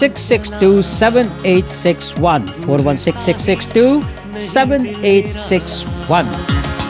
416-662-7861 416-662-7861.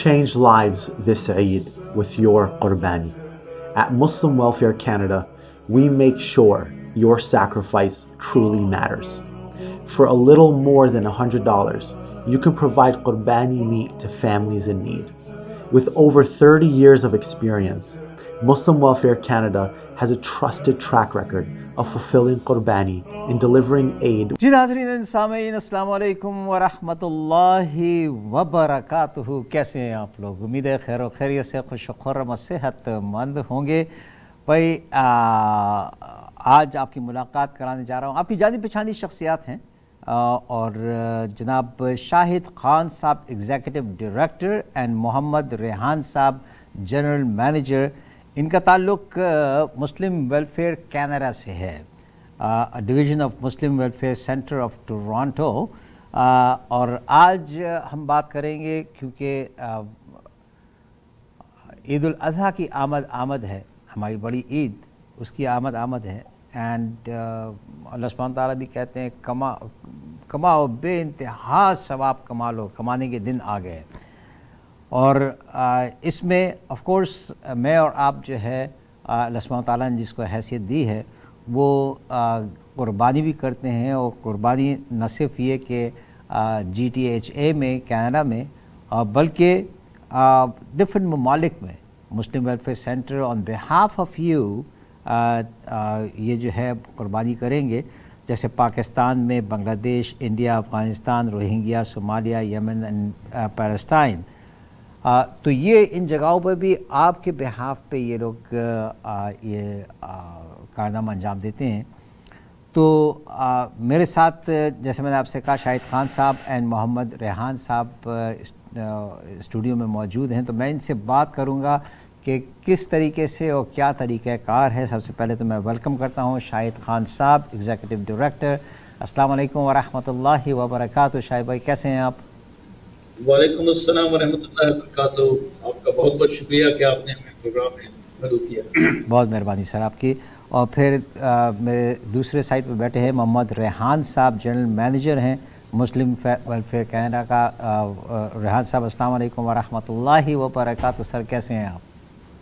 Change lives this Eid with your Qurbani. At Muslim Welfare Canada, we make sure your sacrifice truly matters. For a little more than $100, you can provide Qurbani meat to families in need. With over 30 years of experience, Muslim Welfare Canada has a trusted track record of fulfilling Qurbani and delivering aid. جی ناظرین سامعین السلام علیکم ورحمۃ اللہ وبرکاتہ. کیسے ہیں آپ لوگ؟ امید ہے خیر و خیریت سے خوش و خرم و صحت مند ہوں گے. بھائی آج آپ کی ملاقات کرانے جا رہا ہوں. آپ کی جانی پہچانی شخصیات ہیں اور جناب شاہد خان صاحب ایگزیکٹو ڈائریکٹر اینڈ محمد ریحان صاحب جنرل مینیجر. ان کا تعلق مسلم ویلفیئر کینیڈا سے ہے, division of Muslim welfare centre of Toronto. اور آج ہم بات کریں گے کیونکہ عید الاضحیٰ کی آمد ہے, ہماری بڑی عید, اس کی آمد ہے. اینڈ اللہ سبحانہ تعالیٰ بھی کہتے ہیں کماؤ بے انتہا ثواب کما لو, کمانے کے دن آ گئے. اور اس میں آف کورس میں اور آپ جو ہے اللہ سبحانہ تعالیٰ نے جس کو حیثیت دی ہے وہ قربانی بھی کرتے ہیں. اور قربانی نہ صرف یہ کہ GTA میں کینیڈا میں بلکہ ڈفرینٹ ممالک میں Muslim welfare centre on behalf of you یہ جو ہے قربانی کریں گے. جیسے پاکستان میں, بنگلہ دیش, India, Afghanistan, Rohingya, Somalia, Yemen and Palestine. تو یہ ان جگہوں پر بھی آپ کے بہاف پہ یہ لوگ یہ کارنامہ انجام دیتے ہیں. تو میرے ساتھ جیسے میں نے آپ سے کہا شاہد خان صاحب اینڈ محمد ریحان صاحب اسٹوڈیو میں موجود ہیں. تو میں ان سے بات کروں گا کہ کس طریقے سے اور کیا طریقہ کار ہے. سب سے پہلے تو میں ویلکم کرتا ہوں شاہد خان صاحب ایگزیکٹو ڈائریکٹر. السلام علیکم ورحمۃ اللہ وبرکاتہ. شاہد بھائی کیسے ہیں آپ؟ وعلیکم السلام ورحمۃ اللہ وبرکاتہ. آپ کا بہت بہت شکریہ کہ آپ نے ہمیں پروگرام میں مدعو کیا. بہت مہربانی سر آپ کی. اور پھر میرے دوسرے سائڈ پہ بیٹھے ہیں محمد ریحان صاحب, جنرل مینیجر ہیں مسلم ویلفیئر کینیڈا کا. ریحان صاحب السلام علیکم ورحمۃ اللہ وبرکاتہ. سر کیسے ہیں آپ؟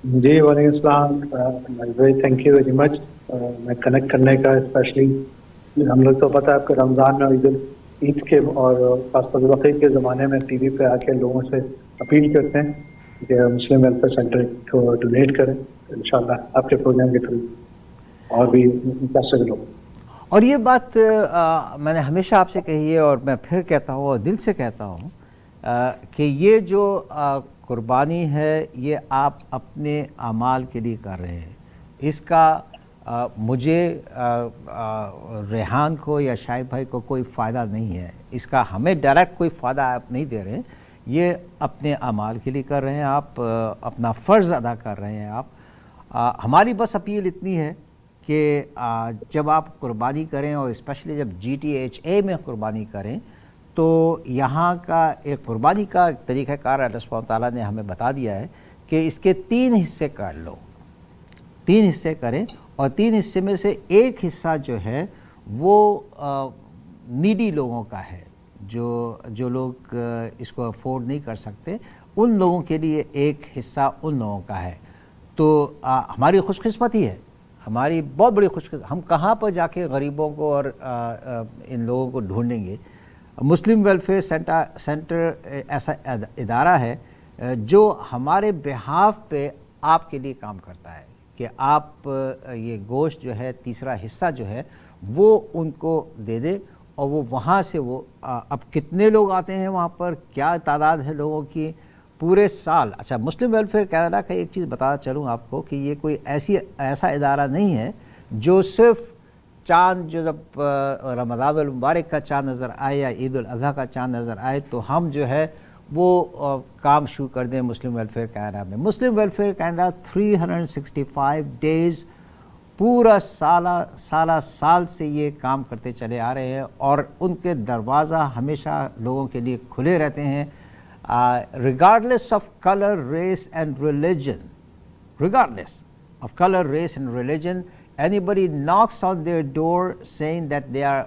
جی وعلیکم السلام. تھینک یو ویری مچ میں کنیکٹ کرنے کا. اسپیشلی ہم لوگ تو پتہ ہے آپ کو رمضان میں عید کے اور خاص طور پر بقرعید کے زمانے میں ٹی وی پہ آ کے لوگوں سے اپیل کرتے ہیں کہ مسلم ویلفیئر سینٹر کو ڈونیٹ کریں. انشاءاللہ آپ کے پروگرام کے تھرو اور بھی متاثر لوگ. اور یہ بات میں نے ہمیشہ آپ سے کہی ہے اور میں پھر کہتا ہوں اور دل سے کہتا ہوں کہ یہ جو قربانی ہے یہ آپ اپنے اعمال کے لیے کر رہے ہیں. اس کا مجھے ریحان کو یا شاہد بھائی کو کوئی فائدہ نہیں ہے. اس کا ہمیں ڈائریکٹ کوئی فائدہ آپ نہیں دے رہے ہیں. یہ اپنے اعمال کے لیے کر رہے ہیں, آپ اپنا فرض ادا کر رہے ہیں. آپ ہماری بس اپیل اتنی ہے کہ جب آپ قربانی کریں اور اسپیشلی جب GTA میں قربانی کریں تو یہاں کا ایک قربانی کا ایک طریقہ کار اللہ سبحانہ تعالیٰ نے ہمیں بتا دیا ہے کہ اس کے 3 حصے کر لو. 3 حصے کریں اور 3 حصے میں سے ایک حصہ جو ہے وہ نیڈی لوگوں کا ہے, جو لوگ اس کو افورڈ نہیں کر سکتے, ان لوگوں کے لیے ایک حصہ ان لوگوں کا ہے. تو ہماری خوش قسمتی ہے, ہماری بہت بڑی خوش قسمتی. ہم کہاں پر جا کے غریبوں کو اور ان لوگوں کو ڈھونڈیں گے؟ مسلم ویلفیئر سینٹر ایسا ادارہ ہے جو ہمارے بہاف پہ آپ کے لیے کام کرتا ہے کہ آپ یہ گوشت جو ہے, تیسرا حصہ جو ہے وہ ان کو دے دیں اور وہ وہاں سے وہ اب کتنے لوگ آتے ہیں وہاں پر, کیا تعداد ہے لوگوں کی پورے سال. اچھا مسلم ویلفیئر کینیڈا کا ایک چیز بتا چلوں آپ کو کہ یہ کوئی ایسا ادارہ نہیں ہے جو صرف چاند جو جب رمضان المبارک کا چاند نظر آئے یا عید الاضحیٰ کا چاند نظر آئے تو ہم جو ہے وہ کام شروع کر دیں مسلم ویلفیئر کینیڈا میں. مسلم ویلفیئر کینیڈا 365 ڈیز پورا سال سے یہ کام کرتے چلے آ رہے ہیں اور ان کے دروازہ ہمیشہ لوگوں کے لیے کھلے رہتے ہیں. regardless of color, race and religion, regardless of color, race and religion, anybody knocks on their door saying that they are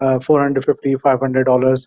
$450-500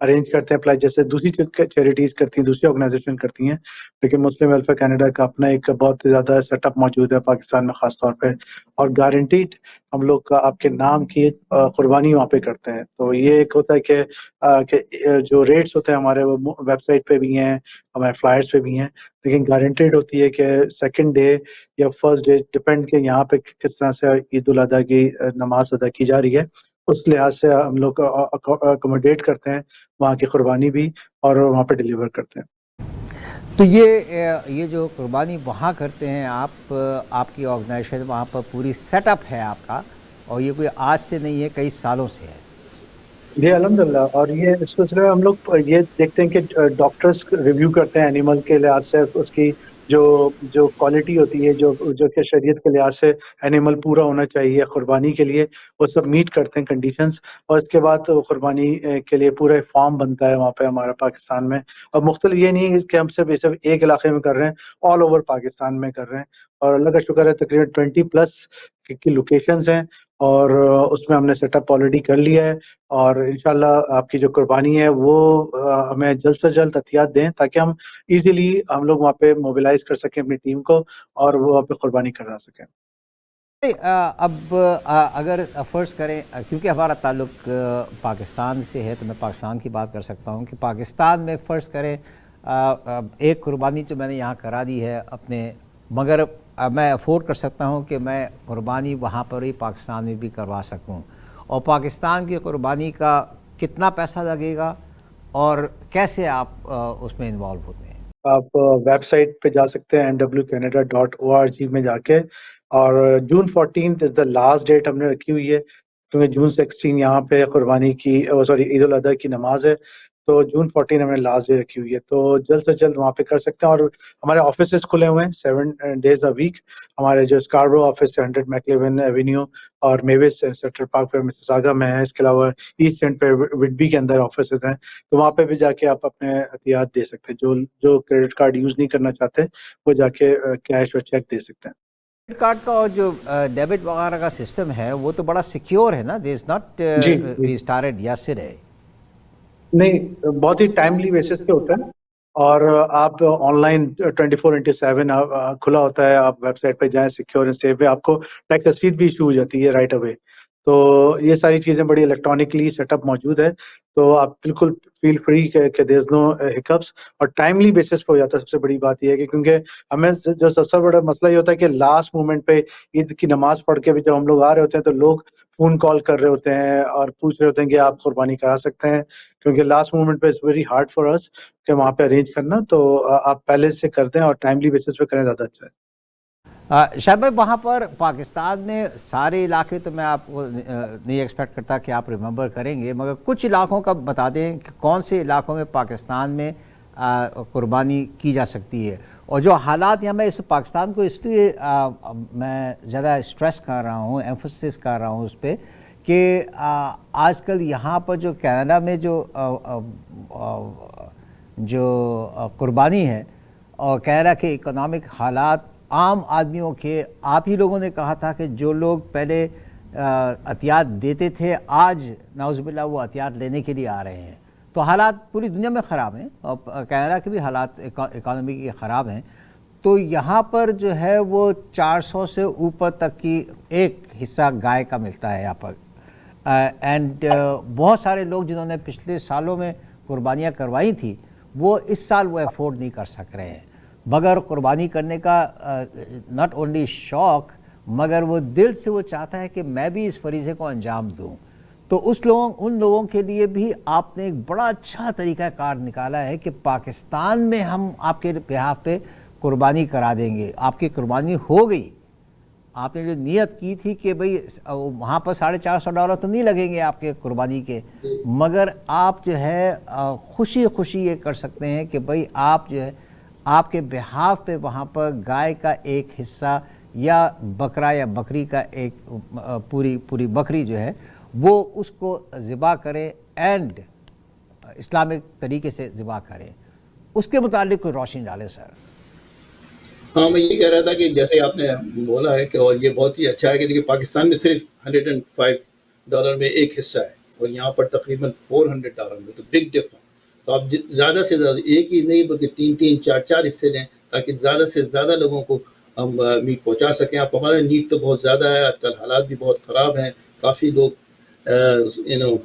arrange کرتے ہیں اپلائی جیسے دوسری چیریٹیز کرتی ہیں, دوسری آرگنائزیشن کرتی ہیں, لیکن مسلم ویلفیئر کینیڈا کا اپنا ایک بہت زیادہ سیٹ اپ موجود ہے پاکستان میں خاص طور پہ, اور گارنٹیڈ ہم لوگ کا آپ کے نام کی قربانی وہاں پہ کرتے ہیں. تو یہ ایک ہوتا ہے کہ جو ریٹس ہوتے ہیں ہمارے وہ ویب سائٹ پہ بھی ہیں, ہمارے فلائرس پہ بھی ہیں, لیکن گارنٹیڈ ہوتی ہے کہ سیکنڈ ڈے یا فرسٹ ڈے ڈپینڈ کہ یہاں پہ کس طرح سے عید الاضحیٰ کی نماز ادا کی جا رہی ہے, اس لحاظ سے ہم لوگ اکوموڈیٹ کرتے ہیں وہاں کی قربانی بھی اور وہاں پہ ڈیلیور کرتے ہیں. تو یہ جو قربانی وہاں کرتے ہیں آپ کی آرگنائزیشن وہاں پر پوری سیٹ اپ ہے آپ کا, اور یہ کوئی آج سے نہیں ہے, کئی سالوں سے ہے. جی الحمدللہ. اور یہ اس سلسلے میں ہم لوگ یہ دیکھتے ہیں کہ ڈاکٹرز ریویو کرتے ہیں اینیمل کے لحاظ سے, اس کی جو کوالٹی ہوتی ہے, جو کہ شریعت کے لحاظ سے اینیمل پورا ہونا چاہیے قربانی کے لیے, وہ سب میٹ کرتے ہیں کنڈیشنز, اور اس کے بعد قربانی کے لیے پورا فارم بنتا ہے وہاں پہ ہمارا پاکستان میں. اور مختلف یہ نہیں ہے کہ ہم صرف ایک علاقے میں کر رہے ہیں, آل اوور پاکستان میں کر رہے ہیں, اور اللہ کا شکر ہے تقریباً 20+ کی لوکیشنز ہیں, اور اس میں ہم نے سیٹ اپ آلریڈی کر لیا ہے. اور انشاءاللہ آپ کی جو قربانی ہے وہ ہمیں جلد سے جلد عطیات دیں تاکہ ہم ایزیلی ہم لوگ وہاں پہ موبلائز کر سکیں اپنی ٹیم کو اور وہ وہاں پہ قربانی کرا سکیں. اب اگر فرض کریں, کیونکہ ہمارا تعلق پاکستان سے ہے تو میں پاکستان کی بات کر سکتا ہوں کہ پاکستان میں فرض کریں ایک قربانی جو میں نے یہاں کرا دی ہے اپنے, مگر میں افورڈ کر سکتا ہوں کہ میں قربانی وہاں پر ہی پاکستان میں بھی کروا سکوں, اور پاکستان کی قربانی کا کتنا پیسہ لگے گا اور کیسے آپ اس میں انوالو ہوتے ہیں؟ آپ ویب سائٹ پہ جا سکتے ہیں nwcanada.org میں جا کے, اور جون 14 از دا لاسٹ ڈیٹ ہم نے رکھی ہوئی ہے, کیونکہ جون 16 یہاں پہ قربانی کی عید الاضحیٰ کی نماز ہے, تو جون 14 ہم نے لاسٹ ڈے رکھی ہوئی ہے. تو جلد سے جلد وہاں پہ کر سکتے ہیں, اور ہمارے آفیسز کھلے ہوئے ہیں 7 days a week. ہمارے جو اسکاربرو آفس 100 میکلیون ایونیو اور میوس سیکٹر پارک پہ مسیساگا میں ہے, اس کے علاوہ ایسٹ اینڈ پہ وڈبی کے اندر آفیسز ہیں, تو وہاں پہ بھی جا کے آپ اپنے عطیات دے سکتے ہیں. جو کریڈٹ کارڈ یوز نہیں کرنا چاہتے وہ جا کے کیش اور چیک دے سکتے ہیں. کریڈٹ کارڈ کا اور جو ڈیبٹ وغیرہ کا سسٹم ہے وہ تو بڑا سیکیور ہے نا, there is not we started yesterday. نہیں, بہت ہی ٹائملی بیسس پہ ہوتا ہے, اور آپ آن لائن 24/7 کھلا ہوتا ہے. آپ ویب سائٹ پہ جائیں, سیکیور اینڈ سیف ہے, آپ کو ٹیکس رسید بھی ایشو ہو جاتی ہے رائٹ اوے. تو یہ ساری چیزیں بڑی الیکٹرانکلی سیٹ اپ موجود ہے, تو آپ بالکل فیل فری کہ دیر از نو ہکپس, اور ٹائملی بیسس پہ ہو جاتا ہے. سب سے بڑی بات یہ ہے کہ کیونکہ ہمیں جو سب سے بڑا مسئلہ یہ ہوتا ہے کہ لاسٹ مومنٹ پہ عید کی نماز پڑھ کے بھی جب ہم لوگ آ رہے ہوتے ہیں تو لوگ فون کال کر رہے ہوتے ہیں اور پوچھ رہے ہوتے ہیں کہ آپ قربانی کرا سکتے ہیں, کیونکہ لاسٹ مومنٹ پہ اٹس ویری ہارڈ فار اس کہ وہاں پہ ارینج کرنا. تو آپ پہلے سے کر دیں اور ٹائملی بیسس پہ کریں, زیادہ اچھا ہے. شاہد بھائی, وہاں پر پاکستان میں سارے علاقے تو میں آپ کو نہیں ایکسپیکٹ کرتا کہ آپ ریممبر کریں گے, مگر کچھ علاقوں کا بتا دیں کہ کون سے علاقوں میں پاکستان میں قربانی کی جا سکتی ہے, اور جو حالات یہاں, میں اس پاکستان کو اس لیے میں زیادہ اسٹریس کر رہا ہوں, ایمفسس کر رہا ہوں اس پہ, کہ آج کل یہاں پر جو کینیڈا میں جو قربانی ہے اور کینیڈا کے اکنامک حالات عام آدمیوں کے, آپ ہی لوگوں نے کہا تھا کہ جو لوگ پہلے عطیات دیتے تھے آج نعوذ باللہ وہ عطیات لینے کے لیے آ رہے ہیں. تو حالات پوری دنیا میں خراب ہیں, اور کینیڈا کے بھی حالات اکانومی کے خراب ہیں. تو یہاں پر جو ہے وہ 400 سے اوپر تک کی ایک حصہ گائے کا ملتا ہے یہاں پر, اینڈ بہت سارے لوگ جنہوں نے پچھلے سالوں میں قربانیاں کروائی تھیں وہ اس سال وہ افورڈ نہیں کر سک رہے ہیں, مگر قربانی کرنے کا ناٹ اونلی شوق, مگر وہ دل سے وہ چاہتا ہے کہ میں بھی اس فریضے کو انجام دوں. تو ان لوگوں کے لیے بھی آپ نے ایک بڑا اچھا طریقہ کار نکالا ہے کہ پاکستان میں ہم آپ کے بہاف پہ قربانی کرا دیں گے. آپ کی قربانی ہو گئی, آپ نے جو نیت کی تھی کہ بھئی وہاں پر $450 تو نہیں لگیں گے آپ کے قربانی کے, مگر آپ جو ہے خوشی یہ کر سکتے ہیں کہ بھئی آپ جو ہے آپ کے بہاف پہ وہاں پر گائے کا ایک حصہ یا بکرا یا بکری کا ایک پوری بکری جو ہے وہ اس کو ذبح کریں, اینڈ اسلامک طریقے سے ذبح کریں. اس کے متعلق کوئی روشنی ڈالیں سر. ہاں, میں یہ کہہ رہا تھا کہ جیسے آپ نے بولا ہے کہ, اور یہ بہت ہی اچھا ہے کہ دیکھیے پاکستان میں صرف $105 میں ایک حصہ ہے, اور یہاں پر تقریباً $400 میں، تو بگ ڈفرنس. تو آپ زیادہ سے زیادہ ایک ہی نہیں بلکہ 3 4 حصے لیں تاکہ زیادہ سے زیادہ لوگوں کو ہم میٹ پہنچا سکیں. آپ ہمارے نیٹ تو بہت زیادہ ہے، آج کل حالات بھی بہت خراب ہیں، کافی لوگ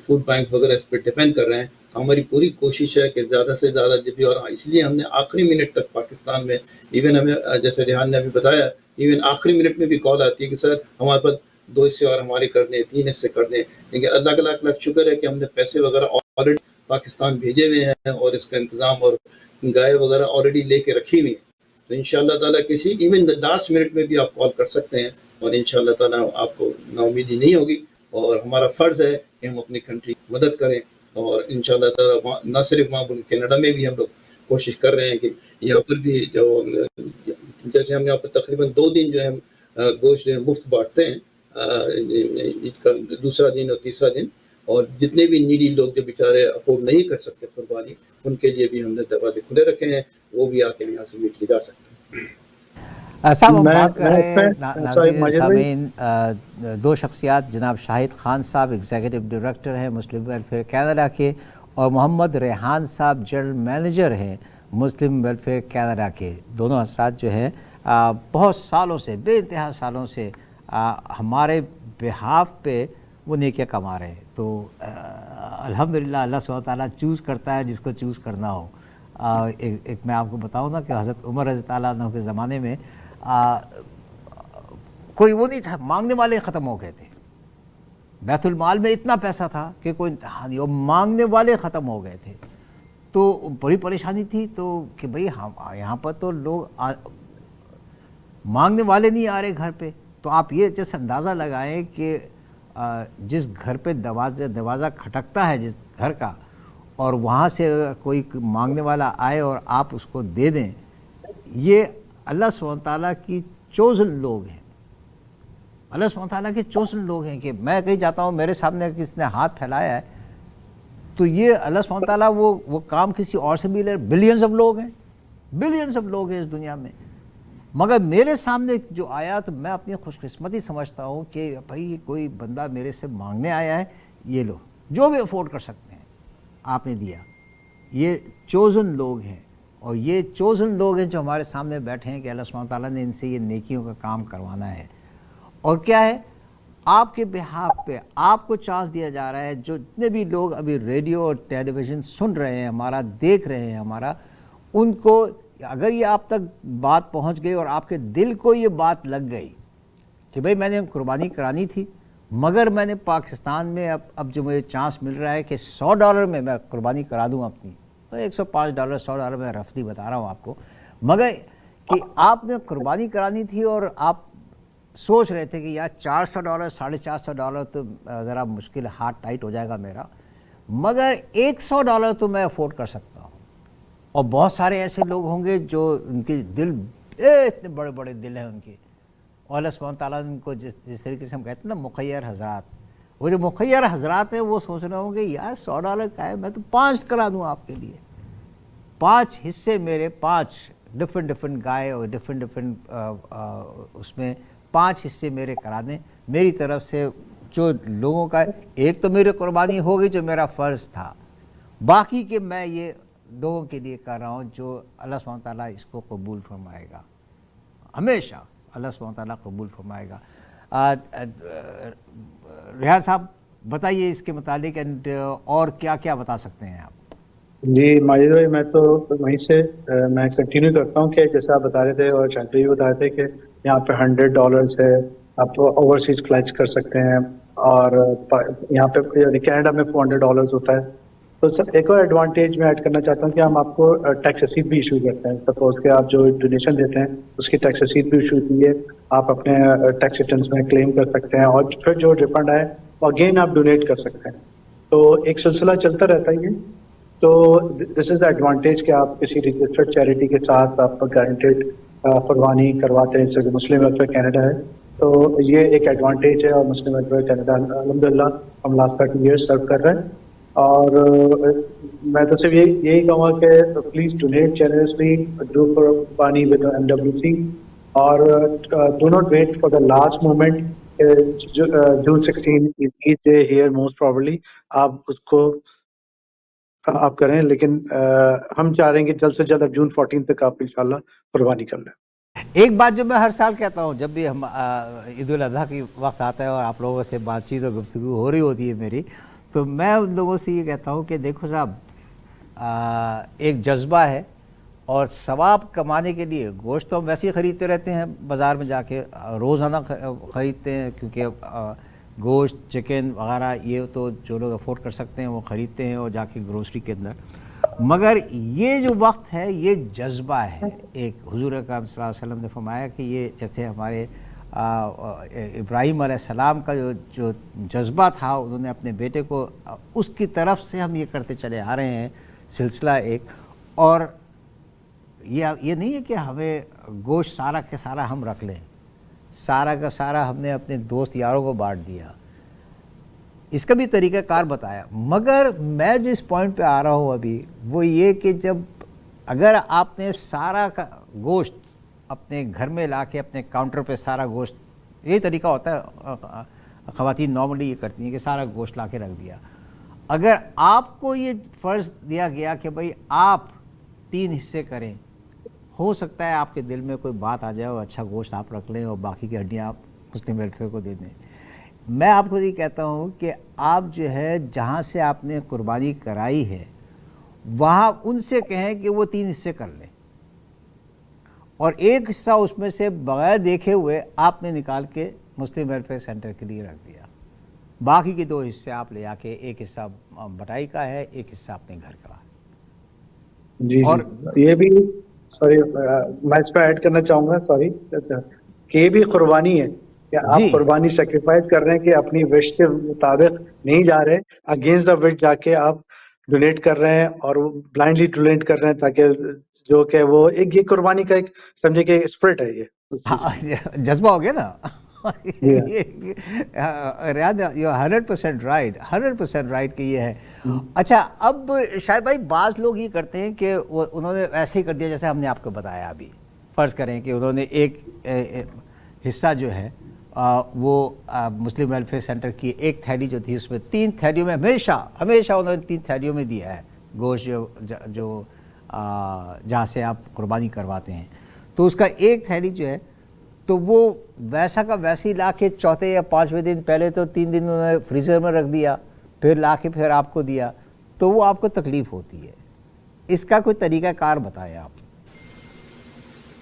فوڈ بینک وغیرہ اس پہ ڈپینڈ کر رہے ہیں. ہماری پوری کوشش ہے کہ زیادہ سے زیادہ جب بھی، اور اس لیے ہم نے آخری منٹ تک پاکستان میں ایون ہمیں جیسے ریحان نے ابھی بتایا، ایون آخری منٹ میں بھی کال آتی ہے کہ سر ہمارے پاس 2 حصے اور ہمارے کر دیں، 3 حصے کر دیں. لیکن اللہ کا لاکھ لاکھ شکر ہے کہ ہم نے پیسے وغیرہ آلریڈی پاکستان بھیجے ہوئے ہیں اور اس کا انتظام اور گائے وغیرہ آلریڈی لے کے رکھی ہوئی ہیں. تو ان شاء اللہ تعالیٰ کسی ایون لاسٹ منٹ میں بھی آپ کال کر سکتے ہیں اور ان شاء اللہ تعالیٰ آپ کو نا امیدی نہیں ہوگی. اور ہمارا فرض ہے کہ ہم اپنی کنٹری کی مدد کریں، اور ان شاء اللہ تعالیٰ نہ صرف وہاں کینیڈا میں بھی ہم لوگ کوشش کر رہے ہیں کہ یہاں پر بھی جو جیسے ہم یہاں پر تقریباً 2 دن جو ہے گوشت مفت بانٹتے ہیں، عید کا دوسرا دن اور تیسرا دن، اور جتنے بھی نیڈی لوگ جو بیچارے افورڈ نہیں کر سکتے قربانی، ان کے لیے بھی ہم نے دروازے کھلے رکھے ہیں، وہ بھی آ کے یہاں سے میٹ لے جا سکتے ہیں. صاحب ہم بات کر رہے ہیں ناظرین سامعین 2 شخصیات، جناب شاہد خان صاحب ایگزیکٹو ڈائریکٹر ہیں مسلم ویلفیئر کینیڈا کے، اور محمد ریحان صاحب جنرل مینیجر ہیں مسلم ویلفیئر کینیڈا کے. دونوں حضرات جو ہیں بہت سالوں سے، بے انتہا سالوں سے ہمارے بہاف پہ وہ نیکیاں کما رہے ہیں. تو الحمدللہ اللہ سبحانہ وتعالیٰ چوز کرتا ہے جس کو چوز کرنا ہو. ایک میں آپ کو بتاؤں نا کہ حضرت عمر رضی اللہ عنہ کے زمانے میں کوئی وہ نہیں تھا، مانگنے والے ختم ہو گئے تھے. بیت المال میں اتنا پیسہ تھا کہ کوئی انتہا نہیں، اور مانگنے والے ختم ہو گئے تھے. تو بڑی پریشانی تھی تو کہ بھئی یہاں پر تو لوگ مانگنے والے نہیں آ رہے گھر پہ. تو آپ یہ جیسے اندازہ لگائیں کہ جس گھر پہ دروازہ کھٹکتا ہے جس گھر کا، اور وہاں سے کوئی مانگنے والا آئے اور آپ اس کو دے دیں، یہ اللہ سبحانہ تعالیٰ کی چوزن لوگ ہیں. اللہ سبحانہ تعالیٰ کے چوزن لوگ ہیں کہ میں کہیں جاتا ہوں میرے سامنے کس نے ہاتھ پھیلایا ہے تو یہ اللہ سبحانہ تعالیٰ وہ کام کسی اور سے بھی لے. بلینز آف لوگ ہیں، بلینز آف لوگ ہیں اس دنیا میں، مگر میرے سامنے جو آیا تو میں اپنی خوش قسمتی سمجھتا ہوں کہ بھائی کوئی بندہ میرے سے مانگنے آیا ہے، یہ لو جو بھی افورڈ کر سکتے ہیں آپ نے دیا. یہ چوزن لوگ ہیں، اور یہ چوزن لوگ ہیں جو ہمارے سامنے بیٹھے ہیں کہ اللہ سبحانہ تعالیٰ نے ان سے یہ نیکیوں کا کام کروانا ہے. اور کیا ہے، آپ کے بہاف پہ آپ کو چانس دیا جا رہا ہے. جو جتنے بھی لوگ ابھی ریڈیو اور ٹیلی ویژن سن رہے ہیں، ہمارا دیکھ رہے ہیں ہمارا، ان کو اگر یہ آپ تک بات پہنچ گئی اور آپ کے دل کو یہ بات لگ گئی کہ بھئی میں نے قربانی کرانی تھی، مگر میں نے پاکستان میں اب جو مجھے چانس مل رہا ہے کہ $100 میں میں قربانی کرا دوں اپنی، تو $105 $100 میں رفلی بتا رہا ہوں آپ کو، مگر کہ آپ نے قربانی کرانی تھی اور آپ سوچ رہے تھے کہ یار $400 $450 تو ذرا مشکل، ہاتھ ٹائٹ ہو جائے گا میرا، مگر $100 تو میں افورڈ کر سکتا ہوں. اور بہت سارے ایسے لوگ ہوں گے جو ان کے دل اتنے بڑے بڑے دل ہیں ان کے، اور اللہ سبحانہ تعالیٰ نے ان کو جس طریقے سے ہم کہتے ہیں نا مخیر حضرات، وہ جو مخیر حضرات ہیں وہ سوچ رہے ہوں گے یار $100 کا ہے، میں تو 5 کرا دوں آپ کے لیے. 5 حصے میرے، 5 ڈفرینٹ گائے اور ڈفرینٹ اس میں 5 حصے میرے کرا دیں میری طرف سے. جو لوگوں کا ایک تو میری قربانی ہوگی جو میرا فرض تھا، باقی کہ میں یہ لوگوں کے لیے کر رہا ہوں جو اللہ سبحانہ تعالیٰ اس کو قبول فرمائے گا. ہمیشہ اللہ سبحانہ تعالیٰ قبول فرمائے گا. ریحان صاحب بتائیے اس کے متعلق اور کیا کیا بتا سکتے ہیں آپ؟ جی ماجد بھائی، میں تو وہیں سے میں کنٹینیو کرتا ہوں کہ جیسے آپ بتا رہے تھے اور شاید بھی بتا رہے تھے کہ یہاں پہ $100 ہے، آپ اوورسیز فلائٹس کر سکتے ہیں، اور یہاں پہ کینیڈا میں $400 ہوتا ہے. تو سر ایک اور ایڈوانٹیج میں ایڈ کرنا چاہتا ہوں کہ ہم آپ کو ٹیکس رسید بھی ایشو کرتے ہیں. سپوز کہ آپ جو ڈونیشن دیتے ہیں اس کی ٹیکس رسید بھی ایشو ہوتی ہے، آپ اپنے ٹیکس ریٹرنس میں کلیم کر سکتے ہیں، اور پھر جو ریفنڈ آئے اگین آپ ڈونیٹ کر سکتے ہیں. تو ایک سلسلہ چلتا رہتا ہے. تو دس از ایڈوانٹیج کہ آپ کسی رجسٹرڈ چیریٹی کے ساتھ آپ گارنٹیڈ قربانی کرواتے ہیں، جیسے مسلم ویلفیئر کینیڈا ہے. تو یہ ایک ایڈوانٹیج ہے، اور مسلم ویلفیئر کینیڈا الحمدللہ ہم لاسٹ 30 ایئرس سرو کر رہے ہیں. اور میں تو صرف یہی کہوں گا کہ please donate generously, do qurbani with MWC، اور do not wait for the last moment June 16 Eid day here most probably آپ اس کو آپ کریں، لیکن ہم چاہ رہے ہیں کہ جلد سے جلد اب جون 14 تک آپ انشاءاللہ قربانی کر لیں. ایک بات جو میں ہر سال کہتا ہوں جب بھی ہم عید الاضحیٰ کی وقت آتا ہے اور آپ لوگوں سے بات چیت اور گفتگو ہو رہی ہوتی ہے میری، تو میں ان لوگوں سے یہ کہتا ہوں کہ دیکھو صاحب، ایک جذبہ ہے اور ثواب کمانے کے لیے گوشت تو ہم ویسے ہی خریدتے رہتے ہیں بازار میں جا کے، روزانہ خریدتے ہیں، کیونکہ گوشت چکن وغیرہ یہ تو جو لوگ افورڈ کر سکتے ہیں وہ خریدتے ہیں اور جا کے گروسری کے اندر. مگر یہ جو وقت ہے یہ جذبہ ہے. ایک حضور اکرم صلی اللہ علیہ وسلم نے فرمایا کہ یہ جیسے ہمارے ابراہیم علیہ السلام کا جو جذبہ تھا، انہوں نے اپنے بیٹے کو، اس کی طرف سے ہم یہ کرتے چلے آ رہے ہیں سلسلہ ایک. اور یہ نہیں ہے کہ ہمیں گوشت سارا کا سارا ہم رکھ لیں، سارا کا سارا ہم نے اپنے دوست یاروں کو بانٹ دیا. اس کا بھی طریقہ کار بتایا. مگر میں جس پوائنٹ پہ آ رہا ہوں ابھی وہ یہ کہ جب اگر آپ نے سارا کا گوشت اپنے گھر میں لا کے اپنے کاؤنٹر پہ سارا گوشت، یہی طریقہ ہوتا ہے خواتین نارملی یہ کرتی ہیں کہ سارا گوشت لا کے رکھ دیا. اگر آپ کو یہ فرض دیا گیا کہ بھئی آپ 3 حصے کریں، ہو سکتا ہے آپ کے دل میں کوئی بات آ جائے اور اچھا گوشت آپ رکھ لیں اور باقی کی ہڈیاں آپ مسلم ویلفیئر کو دے دیں. میں آپ کو یہ کہتا ہوں کہ آپ جو ہے جہاں سے آپ نے قربانی کرائی ہے وہاں ان سے کہیں کہ وہ 3 حصے کر لیں، اور ایک حصہ اس میں سے بغیر دیکھے ہوئے آپ نے نکال کے مسلم ویلفیئر سینٹر کے لیے رکھ دیا. باقی کے 2 حصے آپ لے آ کے، ایک حصہ بٹائی کا ہے، ایک حصہ اپنے گھر کا. جی اور یہ بھی سوری میں اس پہ ایڈ کرنا چاہوں گا، سوری، کہ یہ بھی قربانی ہے کہ آپ جی قربانی سیکریفائز کر رہے ہیں کہ اپنی وش کے مطابق نہیں جا رہے، اگینسٹ دا وش جا کے آپ ڈونیٹ کر رہے ہیں اور وہ بلائنڈلی ڈونیٹ کر رہے ہیں، تاکہ جو کہ وہ ایک یہ قربانی کا ایک سمجھے کہ اسپرٹ ہے یہ جذبہ ہو گیا نا. ریاض یو 100% رائٹ، 100% رائٹ کہ یہ ہے. اچھا اب شاید بھائی بعض لوگ یہ کرتے ہیں کہ انہوں نے ایسے ہی کر دیا جیسے ہم نے آپ کو بتایا ابھی. فرض کریں کہ انہوں نے ایک حصہ جو ہے وہ مسلم ویلفیئر سینٹر کی ایک تھیلی جو تھی اس میں 3 تھیلیوں میں ہمیشہ انہوں نے 3 تھیلیوں میں دیا ہے گوشت جو جہاں سے آپ قربانی کرواتے ہیں. تو اس کا ایک تھیلی جو ہے تو وہ ویسا کا ویسے ہی لا کے چوتھے یا 5ویں دن، پہلے تو 3 دن انہوں نے فریزر میں رکھ دیا، پھر لا کے پھر آپ کو دیا، تو وہ آپ کو تکلیف ہوتی ہے. اس کا کوئی طریقہ کار بتائیں آپ.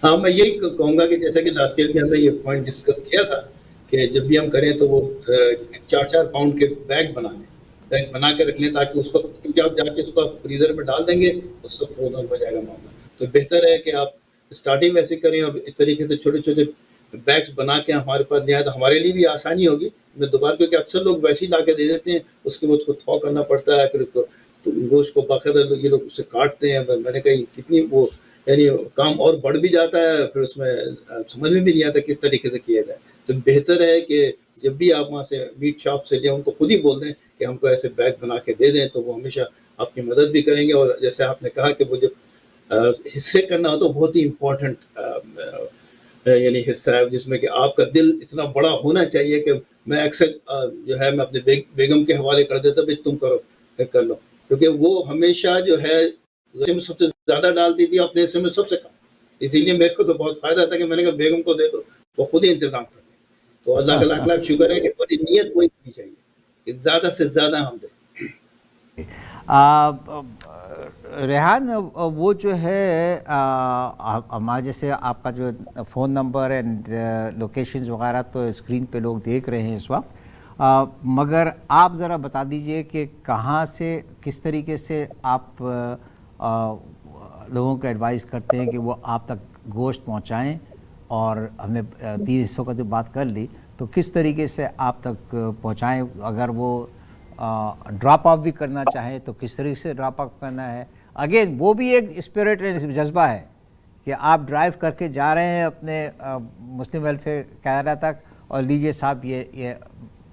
ہاں میں یہی کہوں گا کہ جیسا کہ لاسٹ ایئر بھی ہم نے یہ پوائنٹ ڈسکس کیا تھا کہ جب بھی ہم کریں تو وہ 4 پاؤنڈ کے بیگ بنا کے رکھ لیں، تاکہ اس کو کیونکہ آپ جا کے اس کو فریزر میں ڈال دیں گے اس سے فروزن ہو جائے گا معاملہ. تو بہتر ہے کہ آپ اسٹارٹنگ ویسے کریں اور اس طریقے سے چھوٹے چھوٹے بیگس بنا کے ہمارے پاس لے آئیں تو ہمارے لیے بھی آسانی ہوگی. میں دوبارہ کیونکہ اکثر لوگ ویسے ہی لا کے دے دیتے ہیں، اس کے بعد اس کو تھو کرنا پڑتا ہے، پھر اس کو گوشت کو باقاعدہ یہ لوگ اسے کاٹتے ہیں. میں نے کہا کتنی وہ یعنی کام اور بڑھ بھی جاتا ہے، پھر اس میں سمجھ میں بھی نہیں آتا کس طریقے سے کیا جائے. تو بہتر ہے کہ جب بھی آپ وہاں سے میٹ شاپ سے لیں ان کو خود ہی بول دیں کہ ہم کو ایسے بیگ بنا کے دے دیں، تو وہ ہمیشہ آپ کی مدد بھی کریں گے. اور جیسے آپ نے کہا کہ وہ جب حصے کرنا ہو تو بہت ہی امپورٹنٹ یعنی حصہ ہے جس میں کہ آپ کا دل اتنا بڑا ہونا چاہیے کہ میں اکثر جو ہے میں اپنے بیگم کے حوالے کر دیتا بھائی تم کر لو، کیونکہ وہ ہمیشہ جو ہے میں سب سے زیادہ ڈالتی تھی، اپنے حصے میں سب سے کم. اسی لیے میرے کو تو بہت فائدہ تھا کہ میں نے کہا بیگم کو دے دو، وہ خود ہی انتظام کر دیں. تو اللہ کا لاکھ لاکھ شکر ہے کہ ہماری نیت وہی ہونی چاہیے کہ زیادہ سے زیادہ ہم دیں. ریحان وہ جو ہے ہمارے جیسے آپ کا جو فون نمبر اینڈ لوکیشنز وغیرہ تو اسکرین پہ لوگ دیکھ رہے ہیں اس وقت، مگر آپ ذرا بتا دیجئے کہ کہاں سے کس طریقے سے آپ لوگوں کو ایڈوائز کرتے ہیں کہ وہ آپ تک گوشت پہنچائیں. اور ہم نے 3 حصوں کا جو بات کر لی تو کس طریقے سے آپ تک پہنچائیں. اگر وہ ڈراپ آف بھی کرنا چاہیں تو کس طریقے سے ڈراپ آف کرنا ہے. اگین وہ بھی ایک اسپرٹ جذبہ ہے کہ آپ ڈرائیو کر کے جا رہے ہیں اپنے مسلم ویلفیئر کینیڈا تک اور لیجیے صاحب یہ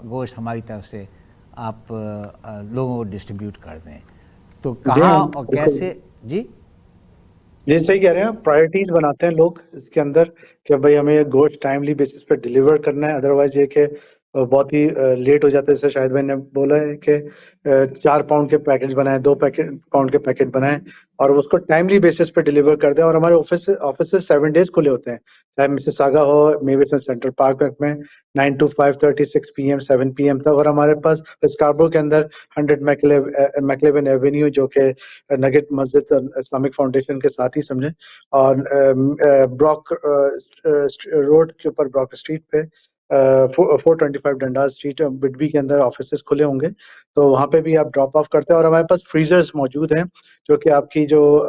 گوشت ہماری طرف سے آپ لوگوں کو ڈسٹریبیوٹ کر دیں. تو کہاں اور کیسے؟ جی یہ صحیح کہہ رہے ہیں. پرائرٹیز بناتے ہیں لوگ اس کے اندر کہ بھائی ہمیں یہ گوشت ٹائملی بیسس پہ ڈیلیور کرنا ہے. ادروائز یہ کہ بہت ہی لیٹ ہو جاتے ہیں. جیسے شاہد بھائی نے بولا ہے کہ 4 پاؤنڈ کے پیکٹ بنائیں, 2 پاؤنڈ کے پیکٹ بنائیں اور اس کو ٹائملی بیسس پہ ڈیلیور کر دیں. اور ہمارے آفس 7 days کھلے ہوتے ہیں, چاہے مسیساگا ہو, میویسن سینٹرل پارک میں 9 to 5:30 6 PM 7 PM تک. اور ہمارے پاس اسکاربرو کے اندر 100 میکلیون ایونیو جو کہ نگٹ مسجد اسلامک فاؤنڈیشن کے ساتھ ہی سمجھیں, اور براک روڈ کے اوپر براک اسٹریٹ پہ 425 ڈنڈاز اسٹریٹ بڈبی کے اندر آفیسز کھلے ہوں گے. تو وہاں پہ بھی آپ ڈراپ آف کرتے ہیں. اور ہمارے پاس فریزرز موجود ہیں جو کہ آپ کی جو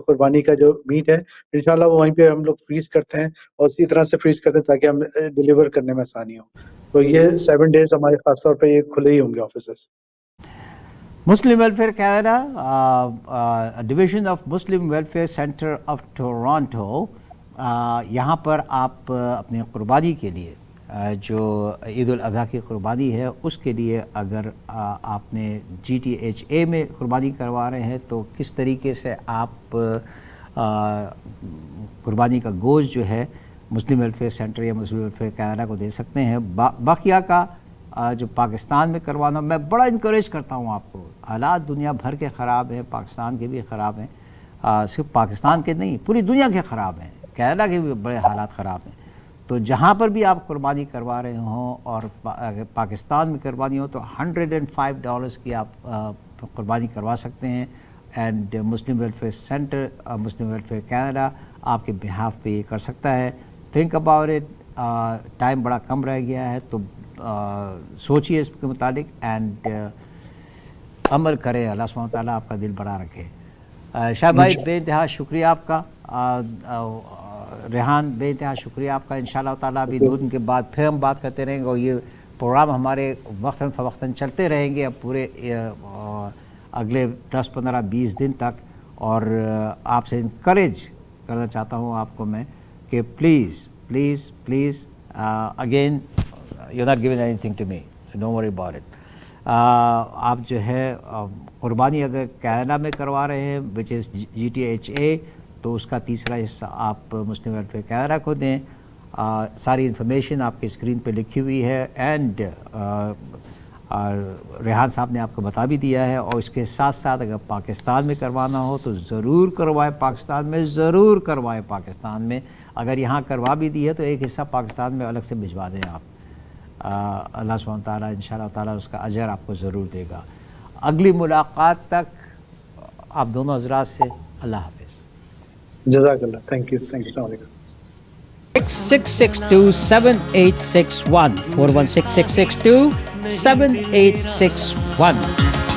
قربانی کا جو میٹ ہے انشاءاللہ وہ وہیں پہ ہم لوگ فریز کرتے ہیں, اور اسی طرح سے فریز کرتے ہیں تاکہ ہم ڈیلیور کرنے میں آسانی ہو. تو یہ 7 days ہمارے خاص طور پہ یہ کھلے ہی ہوں گے offices. Muslim welfare Canada division of Muslim welfare centre of Toronto, یہاں پر آپ اپنی قربانی کے لیے جو عید الاضحیٰ کی قربانی ہے اس کے لیے اگر آپ نے GTA میں قربانی کروا رہے ہیں تو کس طریقے سے آپ قربانی کا گوشت جو ہے مسلم ویلفیئر سینٹر یا مسلم ویلفیئر کینیڈا کو دے سکتے ہیں. باقیہ کا جو پاکستان میں کروانا, میں بڑا انکریج کرتا ہوں آپ کو. حالات دنیا بھر کے خراب ہیں, پاکستان کے بھی خراب ہیں, صرف پاکستان کے نہیں پوری دنیا کے خراب ہیں, کینیڈا کے بھی بڑے حالات خراب ہیں. تو جہاں پر بھی آپ قربانی کروا رہے ہوں اور پاکستان میں قربانی ہو تو $105 کی آپ قربانی کروا سکتے ہیں. And Muslim welfare centre Muslim welfare Canada آپ کے بہاف پہ یہ کر سکتا ہے. Think about it. ٹائم بڑا کم رہ گیا ہے تو سوچیے اس کے متعلق اینڈ عمل کریں. اللہ سبحانہ تعالیٰ آپ کا دل بڑا رکھے. شاہ بھائی بے انتہا شکریہ آپ کا. ریحان بے انتہا شکریہ آپ کا. انشاءاللہ تعالیٰ ابھی 2 دن کے بعد پھر ہم بات کرتے رہیں گے اور یہ پروگرام ہمارے وقتاً فوقتاً چلتے رہیں گے اب پورے اگلے 10 15 20 دن تک. اور آپ سے انکریج کرنا چاہتا ہوں آپ کو میں کہ please please please again you not given anything to me, so don't worry about it. آپ جو ہے قربانی اگر کینیڈا میں کروا رہے ہیں وچ از GTA تو اس کا تیسرا حصہ آپ مسلم ویلفیئر کینیڈا کو دیں. ساری انفارمیشن آپ کی اسکرین پہ لکھی ہوئی ہے اینڈ ریحان صاحب نے آپ کو بتا بھی دیا ہے. اور اس کے ساتھ ساتھ اگر پاکستان میں کروانا ہو تو ضرور کروائیں پاکستان میں, ضرور کروائیں پاکستان میں. اگر یہاں کروا بھی دی ہے تو ایک حصہ پاکستان میں الگ سے بھجوا دیں آپ. اللہ سبحانہ تعالیٰ انشاءاللہ تعالیٰ اس کا اجر آپ کو ضرور دے گا. اگلی ملاقات تک آپ دونوں حضرات سے اللہ حافظ. جزاک اللہ. تھینک یو السلام علیکم. 662-7861 416-662-7861.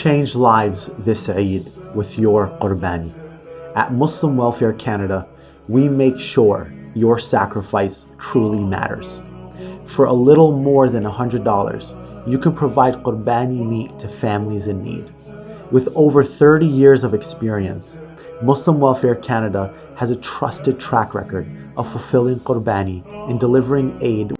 Change lives this Eid with your Qurbani. At Muslim Welfare Canada, we make sure your sacrifice truly matters. For a little more than $100, you can provide Qurbani meat to families in need. With over 30 years of experience, Muslim Welfare Canada has a trusted track record of fulfilling Qurbani and delivering aid